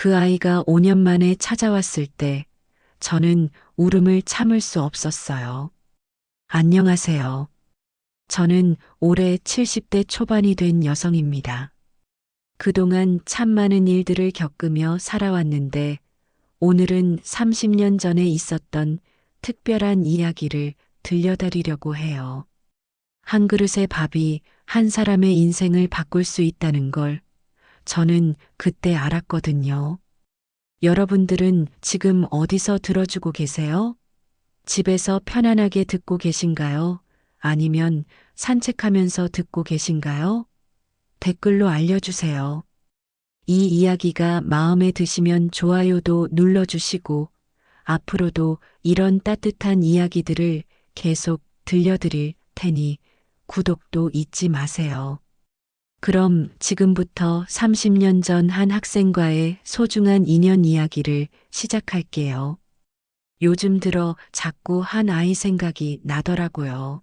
그 아이가 5년 만에 찾아왔을 때 저는 울음을 참을 수 없었어요. 안녕하세요. 저는 올해 70대 초반이 된 여성입니다. 그동안 참 많은 일들을 겪으며 살아왔는데 오늘은 30년 전에 있었던 특별한 이야기를 들려드리려고 해요. 한 그릇의 밥이 한 사람의 인생을 바꿀 수 있다는 걸 저는 그때 알았거든요. 여러분들은 지금 어디서 들어주고 계세요? 집에서 편안하게 듣고 계신가요? 아니면 산책하면서 듣고 계신가요? 댓글로 알려주세요. 이 이야기가 마음에 드시면 좋아요도 눌러주시고 앞으로도 이런 따뜻한 이야기들을 계속 들려드릴 테니 구독도 잊지 마세요. 그럼 지금부터 30년 전 한 학생과의 소중한 인연 이야기를 시작할게요. 요즘 들어 자꾸 한 아이 생각이 나더라고요.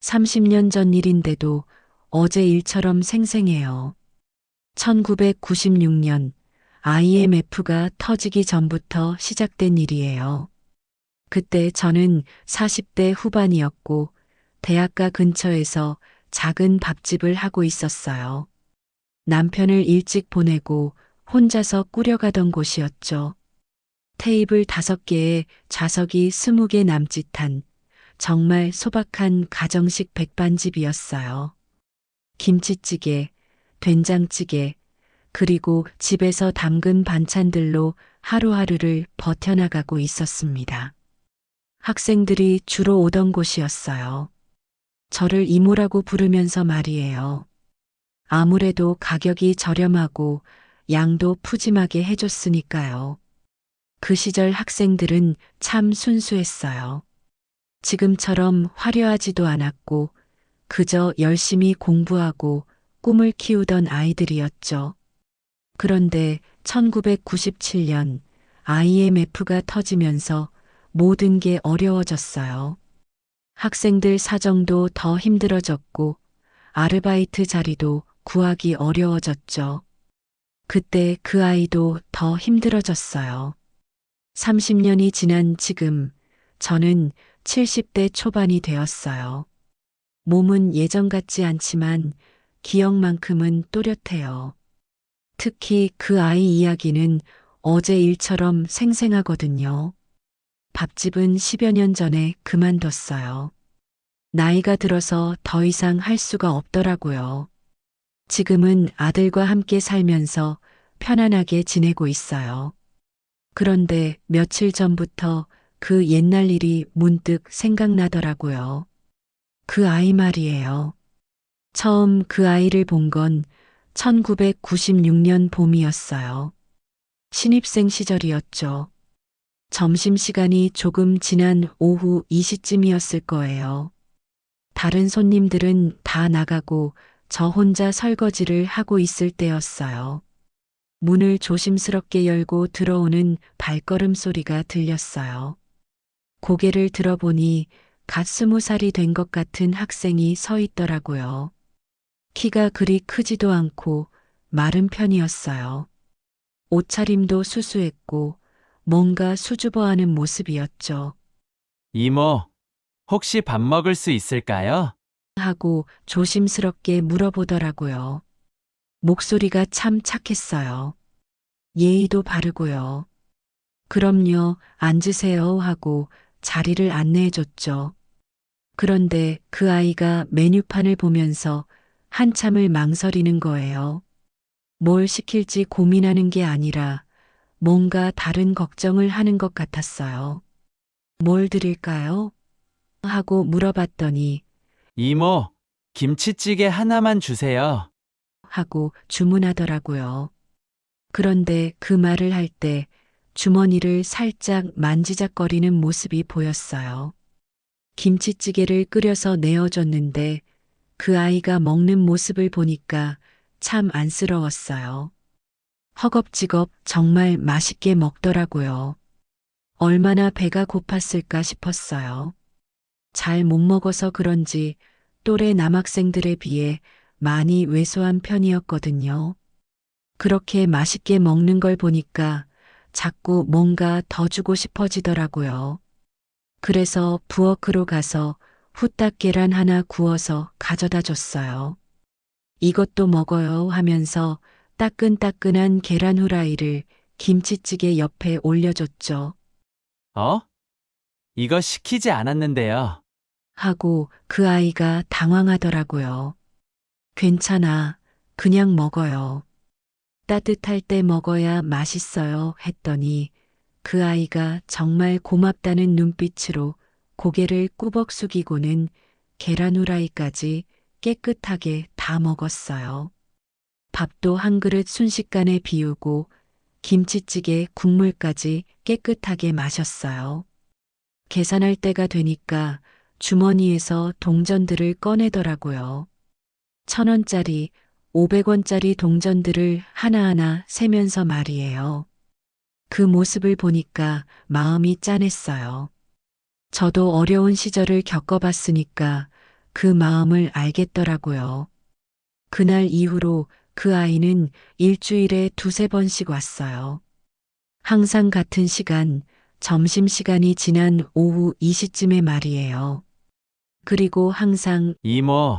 30년 전 일인데도 어제 일처럼 생생해요. 1996년 IMF가 터지기 전부터 시작된 일이에요. 그때 저는 40대 후반이었고 대학가 근처에서 작은 밥집을 하고 있었어요. 남편을 일찍 보내고 혼자서 꾸려가던 곳이었죠. 테이블 5개에 좌석이 20개 남짓한 정말 소박한 가정식 백반집이었어요. 김치찌개, 된장찌개, 그리고 집에서 담근 반찬들로 하루하루를 버텨나가고 있었습니다. 학생들이 주로 오던 곳이었어요. 저를 이모라고 부르면서 말이에요. 아무래도 가격이 저렴하고 양도 푸짐하게 해줬으니까요. 그 시절 학생들은 참 순수했어요. 지금처럼 화려하지도 않았고 그저 열심히 공부하고 꿈을 키우던 아이들이었죠. 그런데 1997년 IMF가 터지면서 모든 게 어려워졌어요. 학생들 사정도 더 힘들어졌고 아르바이트 자리도 구하기 어려워졌죠. 그때 그 아이도 더 힘들어졌어요. 30년이 지난 지금 저는 70대 초반이 되었어요. 몸은 예전 같지 않지만 기억만큼은 또렷해요. 특히 그 아이 이야기는 어제 일처럼 생생하거든요. 밥집은 10여 년 전에 그만뒀어요. 나이가 들어서 더 이상 할 수가 없더라고요. 지금은 아들과 함께 살면서 편안하게 지내고 있어요. 그런데 며칠 전부터 그 옛날 일이 문득 생각나더라고요. 그 아이 말이에요. 처음 그 아이를 본 건 1996년 봄이었어요. 신입생 시절이었죠. 점심시간이 조금 지난 오후 2시쯤이었을 거예요. 다른 손님들은 다 나가고 저 혼자 설거지를 하고 있을 때였어요. 문을 조심스럽게 열고 들어오는 발걸음 소리가 들렸어요. 고개를 들어보니 갓 20살이 된 것 같은 학생이 서 있더라고요. 키가 그리 크지도 않고 마른 편이었어요. 옷차림도 수수했고 뭔가 수줍어하는 모습이었죠. 이모, 혹시 밥 먹을 수 있을까요? 하고 조심스럽게 물어보더라고요. 목소리가 참 착했어요. 예의도 바르고요. 그럼요, 앉으세요 하고 자리를 안내해줬죠. 그런데 그 아이가 메뉴판을 보면서 한참을 망설이는 거예요. 뭘 시킬지 고민하는 게 아니라 뭔가 다른 걱정을 하는 것 같았어요. 뭘 드릴까요? 하고 물어봤더니 이모, 김치찌개 하나만 주세요. 하고 주문하더라고요. 그런데 그 말을 할 때 주머니를 살짝 만지작거리는 모습이 보였어요. 김치찌개를 끓여서 내어줬는데 그 아이가 먹는 모습을 보니까 참 안쓰러웠어요. 허겁지겁 정말 맛있게 먹더라고요. 얼마나 배가 고팠을까 싶었어요. 잘 못 먹어서 그런지 또래 남학생들에 비해 많이 왜소한 편이었거든요. 그렇게 맛있게 먹는 걸 보니까 자꾸 뭔가 더 주고 싶어지더라고요. 그래서 부엌으로 가서 후딱 계란 하나 구워서 가져다 줬어요. 이것도 먹어요 하면서 따끈따끈한 계란 후라이를 김치찌개 옆에 올려줬죠. 어? 이거 시키지 않았는데요. 하고 그 아이가 당황하더라고요. 괜찮아. 그냥 먹어요. 따뜻할 때 먹어야 맛있어요 했더니 그 아이가 정말 고맙다는 눈빛으로 고개를 꾸벅 숙이고는 계란 후라이까지 깨끗하게 다 먹었어요. 밥도 한 그릇 순식간에 비우고 김치찌개 국물까지 깨끗하게 마셨어요. 계산할 때가 되니까 주머니에서 동전들을 꺼내더라고요. 1,000원짜리, 500원짜리 동전들을 하나하나 세면서 말이에요. 그 모습을 보니까 마음이 짠했어요. 저도 어려운 시절을 겪어봤으니까 그 마음을 알겠더라고요. 그날 이후로 그 아이는 일주일에 두세 번씩 왔어요. 항상 같은 시간, 점심시간이 지난 오후 2시쯤에 말이에요. 그리고 항상 이모,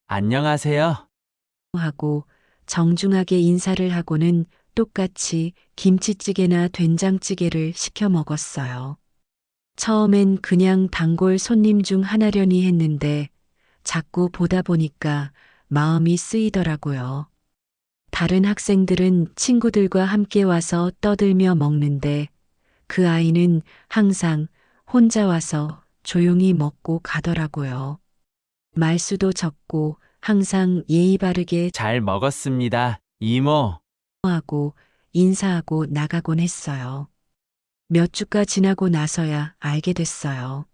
안녕하세요. 하고 정중하게 인사를 하고는 똑같이 김치찌개나 된장찌개를 시켜 먹었어요. 처음엔 그냥 단골 손님 중 하나려니 했는데 자꾸 보다 보니까 마음이 쓰이더라고요. 다른 학생들은 친구들과 함께 와서 떠들며 먹는데 그 아이는 항상 혼자 와서 조용히 먹고 가더라고요. 말수도 적고 항상 예의 바르게 잘 먹었습니다. 이모, 하고 인사하고 나가곤 했어요. 몇 주가 지나고 나서야 알게 됐어요.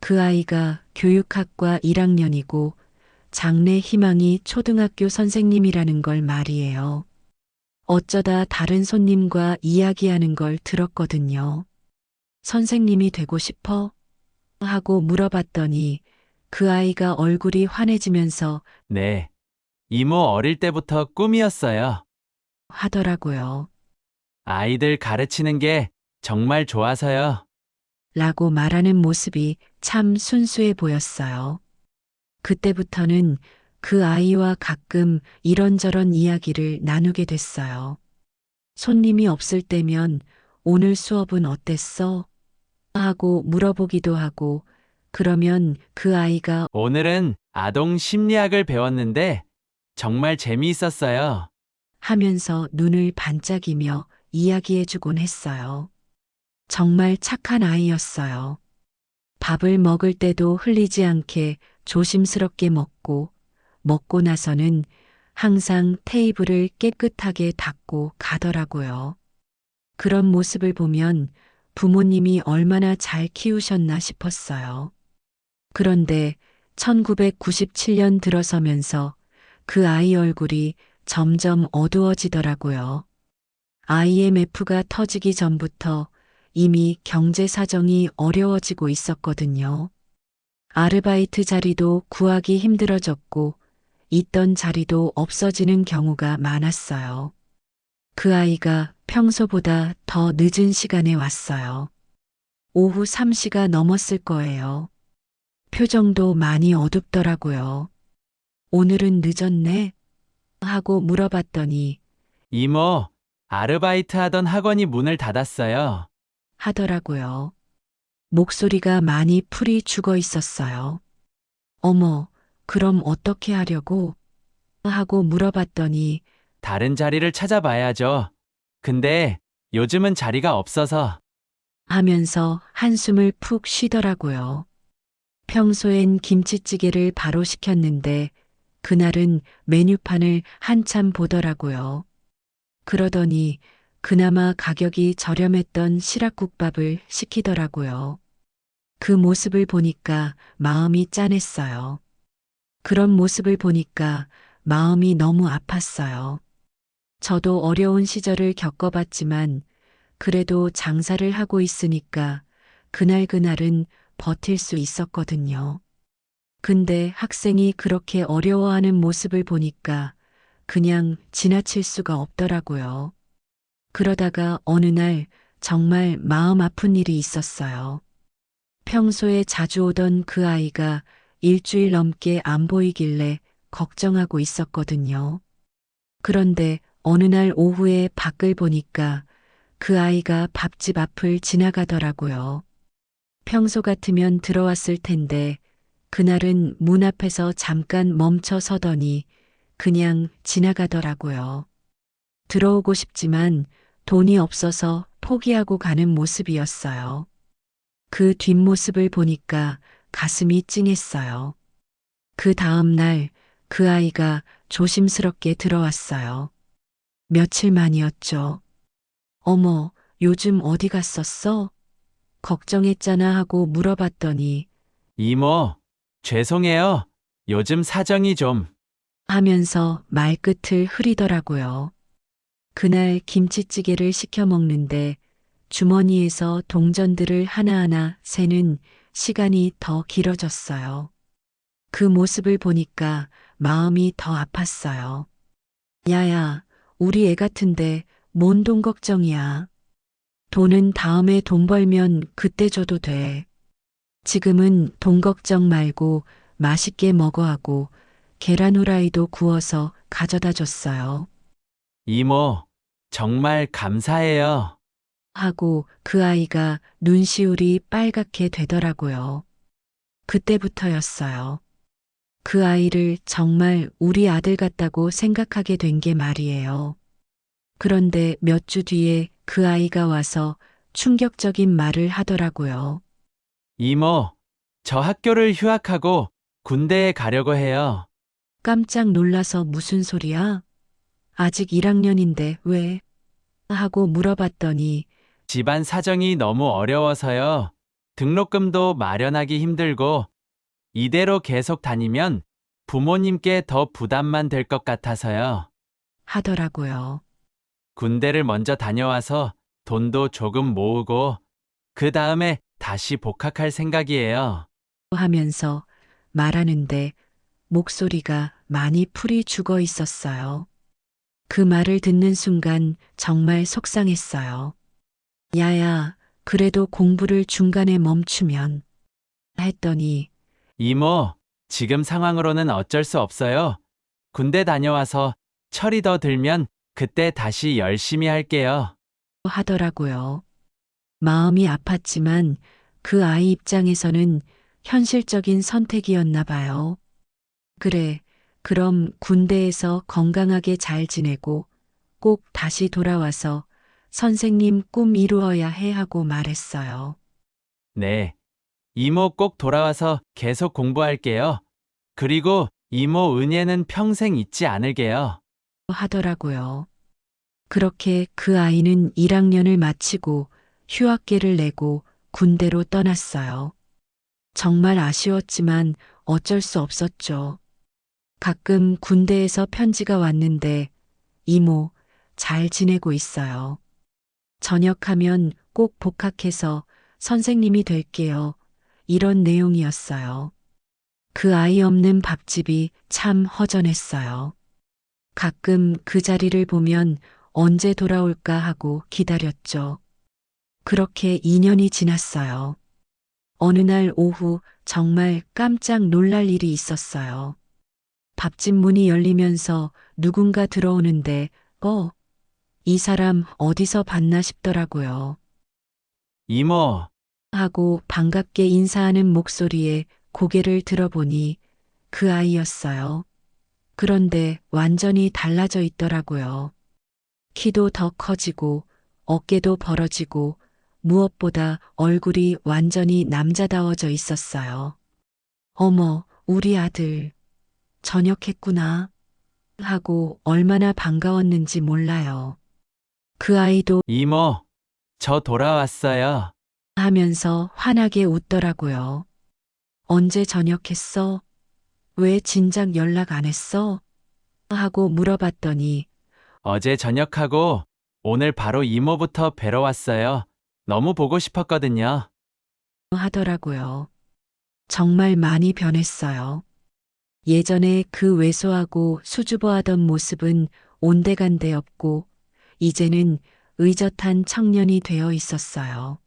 그 아이가 교육학과 1학년이고 장래 희망이 초등학교 선생님이라는 걸 말이에요. 어쩌다 다른 손님과 이야기하는 걸 들었거든요. 선생님이 되고 싶어? 하고 물어봤더니 그 아이가 얼굴이 환해지면서 네. 이모 어릴 때부터 꿈이었어요. 하더라고요. 아이들 가르치는 게 정말 좋아서요. 라고 말하는 모습이 참 순수해 보였어요. 그때부터는 그 아이와 가끔 이런저런 이야기를 나누게 됐어요. 손님이 없을 때면 오늘 수업은 어땠어? 하고 물어보기도 하고 그러면 그 아이가 오늘은 아동 심리학을 배웠는데 정말 재미있었어요. 하면서 눈을 반짝이며 이야기해주곤 했어요. 정말 착한 아이였어요. 밥을 먹을 때도 흘리지 않게 조심스럽게 먹고 나서는 항상 테이블을 깨끗하게 닦고 가더라고요. 그런 모습을 보면 부모님이 얼마나 잘 키우셨나 싶었어요. 그런데 1997년 들어서면서 그 아이 얼굴이 점점 어두워지더라고요. IMF가 터지기 전부터 이미 경제 사정이 어려워지고 있었거든요. 아르바이트 자리도 구하기 힘들어졌고 있던 자리도 없어지는 경우가 많았어요. 그 아이가 평소보다 더 늦은 시간에 왔어요. 오후 3시가 넘었을 거예요. 표정도 많이 어둡더라고요. 오늘은 늦었네? 하고 물어봤더니 이모, 아르바이트 하던 학원이 문을 닫았어요. 하더라고요. 목소리가 많이 풀이 죽어 있었어요. 어머, 그럼 어떻게 하려고? 하고 물어봤더니 다른 자리를 찾아봐야죠. 근데 요즘은 자리가 없어서 하면서 한숨을 푹 쉬더라고요. 평소엔 김치찌개를 바로 시켰는데 그날은 메뉴판을 한참 보더라고요. 그러더니 그나마 가격이 저렴했던 시락국밥을 시키더라고요. 그 모습을 보니까 마음이 짠했어요. 그런 모습을 보니까 마음이 너무 아팠어요. 저도 어려운 시절을 겪어봤지만 그래도 장사를 하고 있으니까 그날그날은 버틸 수 있었거든요. 근데 학생이 그렇게 어려워하는 모습을 보니까 그냥 지나칠 수가 없더라고요. 그러다가 어느 날 정말 마음 아픈 일이 있었어요. 평소에 자주 오던 그 아이가 일주일 넘게 안 보이길래 걱정하고 있었거든요. 그런데 어느 날 오후에 밖을 보니까 그 아이가 밥집 앞을 지나가더라고요. 평소 같으면 들어왔을 텐데 그날은 문 앞에서 잠깐 멈춰 서더니 그냥 지나가더라고요. 들어오고 싶지만 돈이 없어서 포기하고 가는 모습이었어요. 그 뒷모습을 보니까 가슴이 찡했어요. 그 다음 날 그 아이가 조심스럽게 들어왔어요. 며칠 만이었죠. 어머, 요즘 어디 갔었어? 걱정했잖아 하고 물어봤더니 이모, 죄송해요. 요즘 사정이 좀. 하면서 말끝을 흐리더라고요. 그날 김치찌개를 시켜 먹는데 주머니에서 동전들을 하나하나 세는 시간이 더 길어졌어요. 그 모습을 보니까 마음이 더 아팠어요. 야야, 우리 애 같은데 뭔 돈 걱정이야. 돈은 다음에 돈 벌면 그때 줘도 돼. 지금은 돈 걱정 말고 맛있게 먹어 하고 계란 후라이도 구워서 가져다 줬어요. 이모, 정말 감사해요. 하고 그 아이가 눈시울이 빨갛게 되더라고요. 그때부터였어요. 그 아이를 정말 우리 아들 같다고 생각하게 된 게 말이에요. 그런데 몇 주 뒤에 그 아이가 와서 충격적인 말을 하더라고요. 이모, 저 학교를 휴학하고 군대에 가려고 해요. 깜짝 놀라서 무슨 소리야? 아직 1학년인데 왜? 하고 물어봤더니 집안 사정이 너무 어려워서요. 등록금도 마련하기 힘들고 이대로 계속 다니면 부모님께 더 부담만 될 것 같아서요. 하더라고요. 군대를 먼저 다녀와서 돈도 조금 모으고 그 다음에 다시 복학할 생각이에요. 하면서 말하는데 목소리가 많이 풀이 죽어 있었어요. 그 말을 듣는 순간 정말 속상했어요. 야야, 그래도 공부를 중간에 멈추면 했더니 이모, 지금 상황으로는 어쩔 수 없어요. 군대 다녀와서 철이 더 들면 그때 다시 열심히 할게요. 하더라고요. 마음이 아팠지만 그 아이 입장에서는 현실적인 선택이었나 봐요. 그래, 그럼 군대에서 건강하게 잘 지내고 꼭 다시 돌아와서 선생님 꿈 이루어야 해 하고 말했어요. 네. 이모 꼭 돌아와서 계속 공부할게요. 그리고 이모 은혜는 평생 잊지 않을게요. 하더라고요. 그렇게 그 아이는 1학년을 마치고 휴학계를 내고 군대로 떠났어요. 정말 아쉬웠지만 어쩔 수 없었죠. 가끔 군대에서 편지가 왔는데 이모 잘 지내고 있어요. 전역하면 꼭 복학해서 선생님이 될게요. 이런 내용이었어요. 그 아이 없는 밥집이 참 허전했어요. 가끔 그 자리를 보면 언제 돌아올까 하고 기다렸죠. 그렇게 2년이 지났어요. 어느 날 오후 정말 깜짝 놀랄 일이 있었어요. 밥집 문이 열리면서 누군가 들어오는데, 이 사람 어디서 봤나 싶더라고요. 이모, 하고 반갑게 인사하는 목소리에 고개를 들어보니 그 아이였어요. 그런데 완전히 달라져 있더라고요. 키도 더 커지고 어깨도 벌어지고 무엇보다 얼굴이 완전히 남자다워져 있었어요. 어머, 우리 아들 전역했구나 하고 얼마나 반가웠는지 몰라요. 그 아이도 이모, 저 돌아왔어요. 하면서 환하게 웃더라고요. 언제 전역했어? 왜 진작 연락 안 했어? 하고 물어봤더니 어제 전역하고 오늘 바로 이모부터 뵈러 왔어요. 너무 보고 싶었거든요. 하더라고요. 정말 많이 변했어요. 예전에 그 왜소하고 수줍어하던 모습은 온데간데 없고 이제는 의젓한 청년이 되어 있었어요.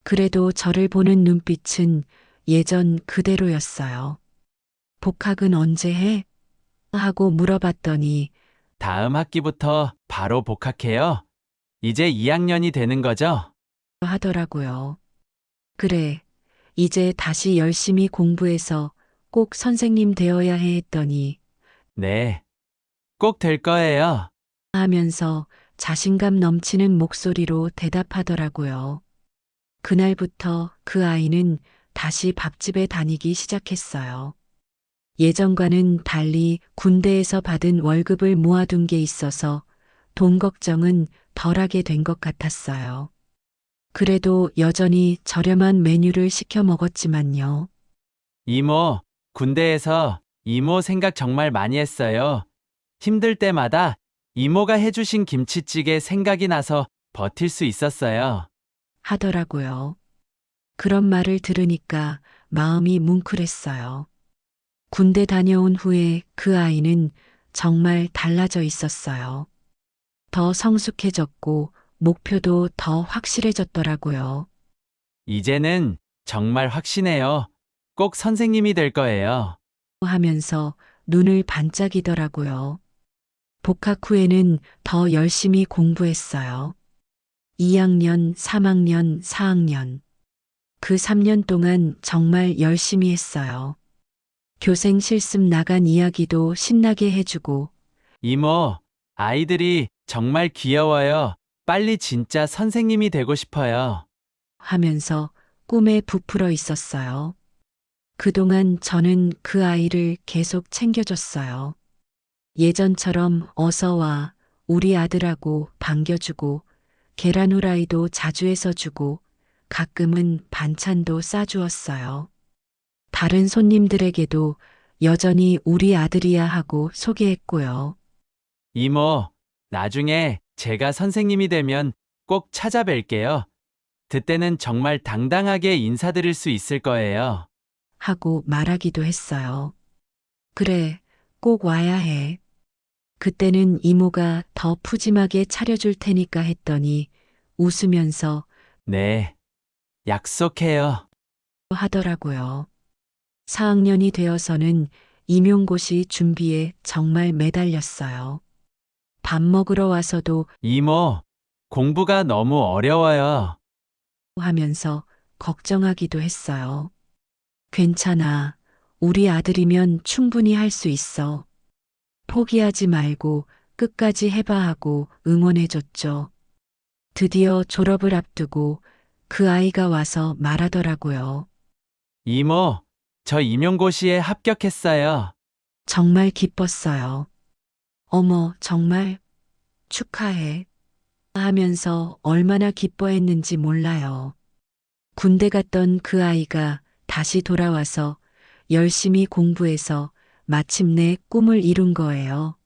그래도 저를 보는 눈빛은 예전 그대로였어요. 복학은 언제 해? 하고 물어봤더니 다음 학기부터 바로 복학해요. 이제 2학년이 되는 거죠? 하더라고요. 그래, 이제 다시 열심히 공부해서 꼭 선생님 되어야 해 했더니 네. 꼭 될 거예요. 하면서 자신감 넘치는 목소리로 대답하더라고요. 그날부터 그 아이는 다시 밥집에 다니기 시작했어요. 예전과는 달리 군대에서 받은 월급을 모아둔 게 있어서 돈 걱정은 덜하게 된 것 같았어요. 그래도 여전히 저렴한 메뉴를 시켜 먹었지만요. 이모, 군대에서 이모 생각 정말 많이 했어요. 힘들 때마다 이모가 해주신 김치찌개 생각이 나서 버틸 수 있었어요. 하더라고요. 그런 말을 들으니까 마음이 뭉클했어요. 군대 다녀온 후에 그 아이는 정말 달라져 있었어요. 더 성숙해졌고 목표도 더 확실해졌더라고요. 이제는 정말 확신해요. 꼭 선생님이 될 거예요. 하면서 눈을 반짝이더라고요. 복학 후에는 더 열심히 공부했어요. 2학년, 3학년, 4학년. 그 3년 동안 정말 열심히 했어요. 교생 실습 나간 이야기도 신나게 해주고 이모, 아이들이 정말 귀여워요. 빨리 진짜 선생님이 되고 싶어요. 하면서 꿈에 부풀어 있었어요. 그동안 저는 그 아이를 계속 챙겨줬어요. 예전처럼 어서 와, 우리 아들하고 반겨주고, 계란 후라이도 자주 해서 주고, 가끔은 반찬도 싸주었어요. 다른 손님들에게도 여전히 우리 아들이야 하고 소개했고요. 이모, 나중에 제가 선생님이 되면 꼭 찾아뵐게요. 그때는 정말 당당하게 인사드릴 수 있을 거예요. 하고 말하기도 했어요. 그래, 꼭 와야 해. 그때는 이모가 더 푸짐하게 차려줄 테니까 했더니 웃으면서 네, 약속해요. 하더라고요. 4학년이 되어서는 임용고시 준비에 정말 매달렸어요. 밥 먹으러 와서도 이모, 공부가 너무 어려워요. 하면서 걱정하기도 했어요. 괜찮아. 우리 아들이면 충분히 할 수 있어. 포기하지 말고 끝까지 해봐 하고 응원해줬죠. 드디어 졸업을 앞두고 그 아이가 와서 말하더라고요. 이모, 저 임용고시에 합격했어요. 정말 기뻤어요. 어머, 정말 축하해. 하면서 얼마나 기뻐했는지 몰라요. 군대 갔던 그 아이가 다시 돌아와서 열심히 공부해서 마침내 꿈을 이룬 거예요.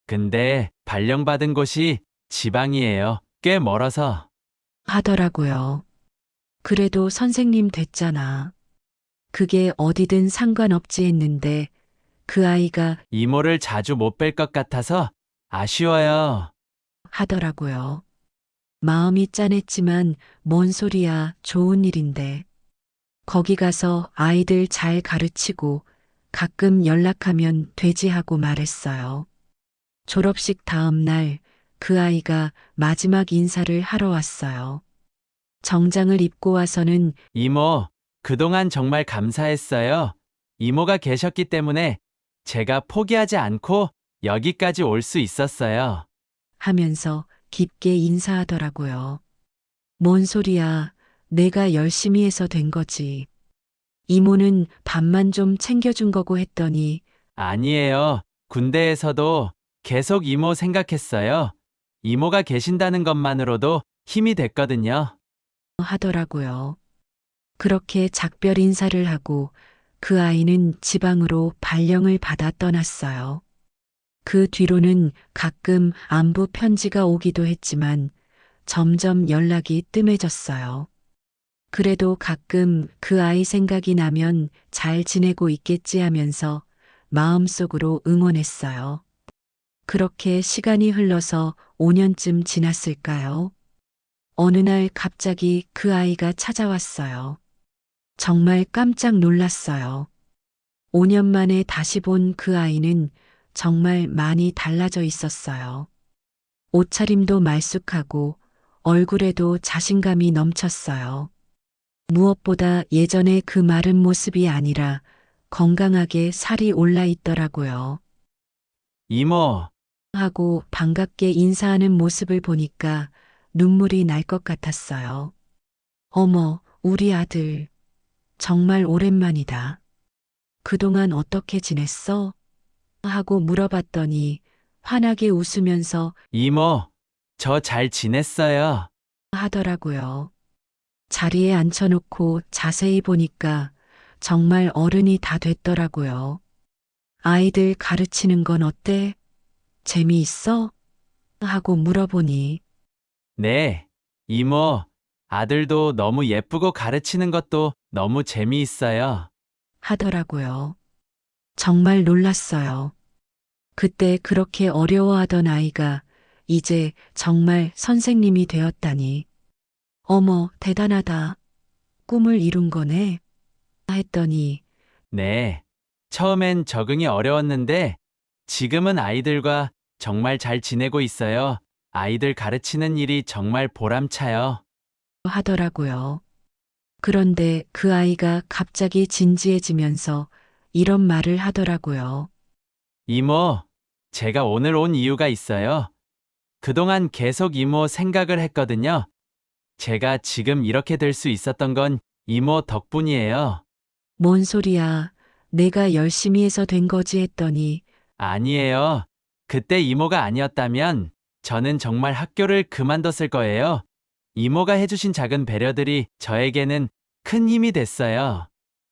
근데 발령받은 곳이 지방이에요. 꽤 멀어서. 하더라고요. 그래도 선생님 됐잖아. 그게 어디든 상관없지 했는데 그 아이가 이모를 자주 못 뵐 것 같아서 아쉬워요. 하더라고요. 마음이 짠했지만 뭔 소리야, 좋은 일인데. 거기 가서 아이들 잘 가르치고 가끔 연락하면 되지 하고 말했어요. 졸업식 다음 날 그 아이가 마지막 인사를 하러 왔어요. 정장을 입고 와서는 이모, 그동안 정말 감사했어요. 이모가 계셨기 때문에 제가 포기하지 않고 여기까지 올 수 있었어요. 하면서 깊게 인사하더라고요. 뭔 소리야, 내가 열심히 해서 된 거지. 이모는 밥만 좀 챙겨준 거고 했더니 아니에요. 군대에서도 계속 이모 생각했어요. 이모가 계신다는 것만으로도 힘이 됐거든요. 하더라고요. 그렇게 작별 인사를 하고 그 아이는 지방으로 발령을 받아 떠났어요. 그 뒤로는 가끔 안부 편지가 오기도 했지만 점점 연락이 뜸해졌어요. 그래도 가끔 그 아이 생각이 나면 잘 지내고 있겠지 하면서 마음속으로 응원했어요. 그렇게 시간이 흘러서 5년쯤 지났을까요? 어느 날 갑자기 그 아이가 찾아왔어요. 정말 깜짝 놀랐어요. 5년 만에 다시 본 그 아이는 정말 많이 달라져 있었어요. 옷차림도 말쑥하고 얼굴에도 자신감이 넘쳤어요. 무엇보다 예전의 그 마른 모습이 아니라 건강하게 살이 올라 있더라고요. 이모, 하고 반갑게 인사하는 모습을 보니까 눈물이 날 것 같았어요. 어머, 우리 아들. 정말 오랜만이다. 그동안 어떻게 지냈어? 하고 물어봤더니 환하게 웃으면서 이모, 저 잘 지냈어요. 하더라고요. 자리에 앉혀놓고 자세히 보니까 정말 어른이 다 됐더라고요. 아이들 가르치는 건 어때? 재미있어? 하고 물어보니 네, 이모, 아들도 너무 예쁘고 가르치는 것도 너무 재미있어요. 하더라고요. 정말 놀랐어요. 그때 그렇게 어려워하던 아이가 이제 정말 선생님이 되었다니. 어머, 대단하다. 꿈을 이룬 거네. 했더니 네, 처음엔 적응이 어려웠는데 지금은 아이들과 정말 잘 지내고 있어요. 아이들 가르치는 일이 정말 보람차요. 하더라고요. 그런데 그 아이가 갑자기 진지해지면서 이런 말을 하더라고요. 이모, 제가 오늘 온 이유가 있어요. 그동안 계속 이모 생각을 했거든요. 제가 지금 이렇게 될 수 있었던 건 이모 덕분이에요. 뭔 소리야. 내가 열심히 해서 된 거지 했더니 아니에요. 그때 이모가 아니었다면 저는 정말 학교를 그만뒀을 거예요. 이모가 해주신 작은 배려들이 저에게는 큰 힘이 됐어요.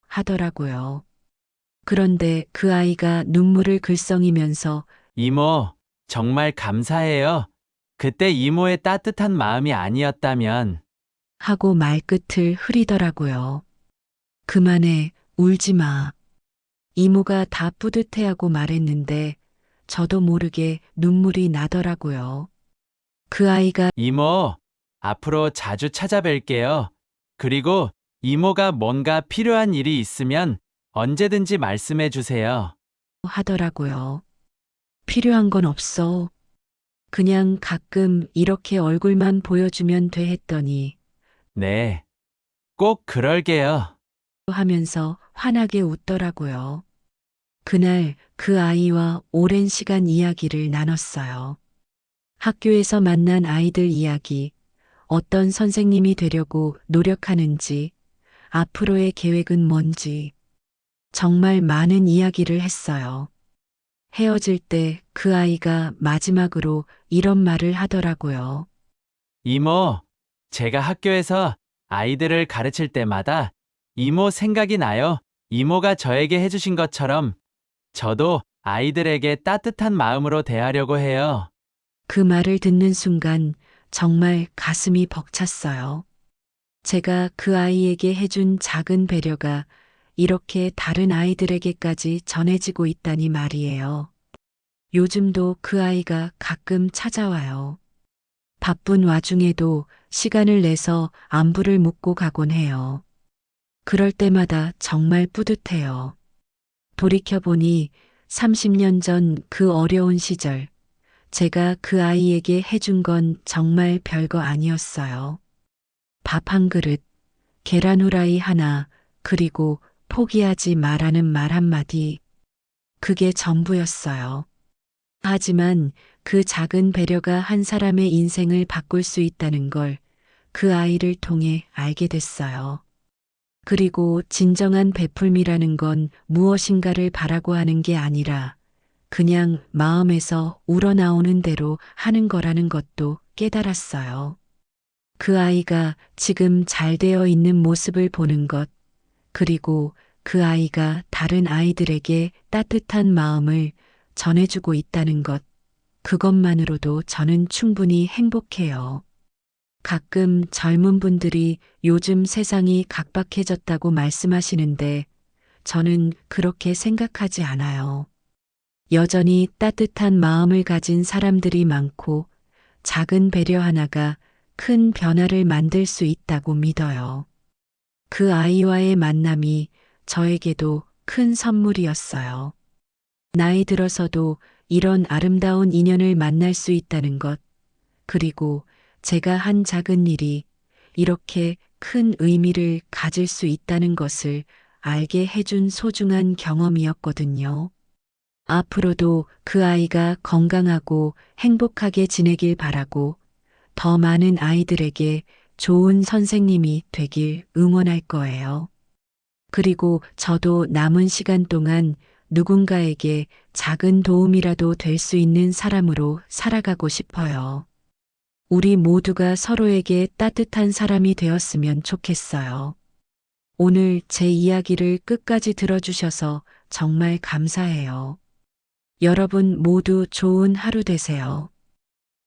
하더라고요. 그런데 그 아이가 눈물을 글썽이면서 이모, 정말 감사해요. 그때 이모의 따뜻한 마음이 아니었다면, 하고 말끝을 흐리더라고요. 그만해, 울지 마. 이모가 다 뿌듯해하고 말했는데 저도 모르게 눈물이 나더라고요. 그 아이가 이모, 앞으로 자주 찾아뵐게요. 그리고 이모가 뭔가 필요한 일이 있으면 언제든지 말씀해 주세요. 하더라고요. 필요한 건 없어. 그냥 가끔 이렇게 얼굴만 보여주면 돼 했더니 네, 꼭 그럴게요. 하면서 환하게 웃더라고요. 그날 그 아이와 오랜 시간 이야기를 나눴어요. 학교에서 만난 아이들 이야기, 어떤 선생님이 되려고 노력하는지, 앞으로의 계획은 뭔지, 정말 많은 이야기를 했어요. 헤어질 때 그 아이가 마지막으로 이런 말을 하더라고요. 이모, 제가 학교에서 아이들을 가르칠 때마다 이모 생각이 나요. 이모가 저에게 해주신 것처럼 저도 아이들에게 따뜻한 마음으로 대하려고 해요. 그 말을 듣는 순간 정말 가슴이 벅찼어요. 제가 그 아이에게 해준 작은 배려가 이렇게 다른 아이들에게까지 전해지고 있다니 말이에요. 요즘도 그 아이가 가끔 찾아와요. 바쁜 와중에도 시간을 내서 안부를 묻고 가곤 해요. 그럴 때마다 정말 뿌듯해요. 돌이켜보니 30년 전 그 어려운 시절, 제가 그 아이에게 해준 건 정말 별거 아니었어요. 밥 한 그릇, 계란 후라이 하나, 그리고 포기하지 말라는 말 한마디. 그게 전부였어요. 하지만 그 작은 배려가 한 사람의 인생을 바꿀 수 있다는 걸 그 아이를 통해 알게 됐어요. 그리고 진정한 베풀미라는 건 무엇인가를 바라고 하는 게 아니라 그냥 마음에서 우러나오는 대로 하는 거라는 것도 깨달았어요. 그 아이가 지금 잘 되어 있는 모습을 보는 것, 그리고 그 아이가 다른 아이들에게 따뜻한 마음을 전해주고 있다는 것, 그것만으로도 저는 충분히 행복해요. 가끔 젊은 분들이 요즘 세상이 각박해졌다고 말씀하시는데 저는 그렇게 생각하지 않아요. 여전히 따뜻한 마음을 가진 사람들이 많고 작은 배려 하나가 큰 변화를 만들 수 있다고 믿어요. 그 아이와의 만남이 저에게도 큰 선물이었어요. 나이 들어서도 이런 아름다운 인연을 만날 수 있다는 것, 그리고 제가 한 작은 일이 이렇게 큰 의미를 가질 수 있다는 것을 알게 해준 소중한 경험이었거든요. 앞으로도 그 아이가 건강하고 행복하게 지내길 바라고 더 많은 아이들에게 좋은 선생님이 되길 응원할 거예요. 그리고 저도 남은 시간 동안 누군가에게 작은 도움이라도 될 수 있는 사람으로 살아가고 싶어요. 우리 모두가 서로에게 따뜻한 사람이 되었으면 좋겠어요. 오늘 제 이야기를 끝까지 들어주셔서 정말 감사해요. 여러분 모두 좋은 하루 되세요.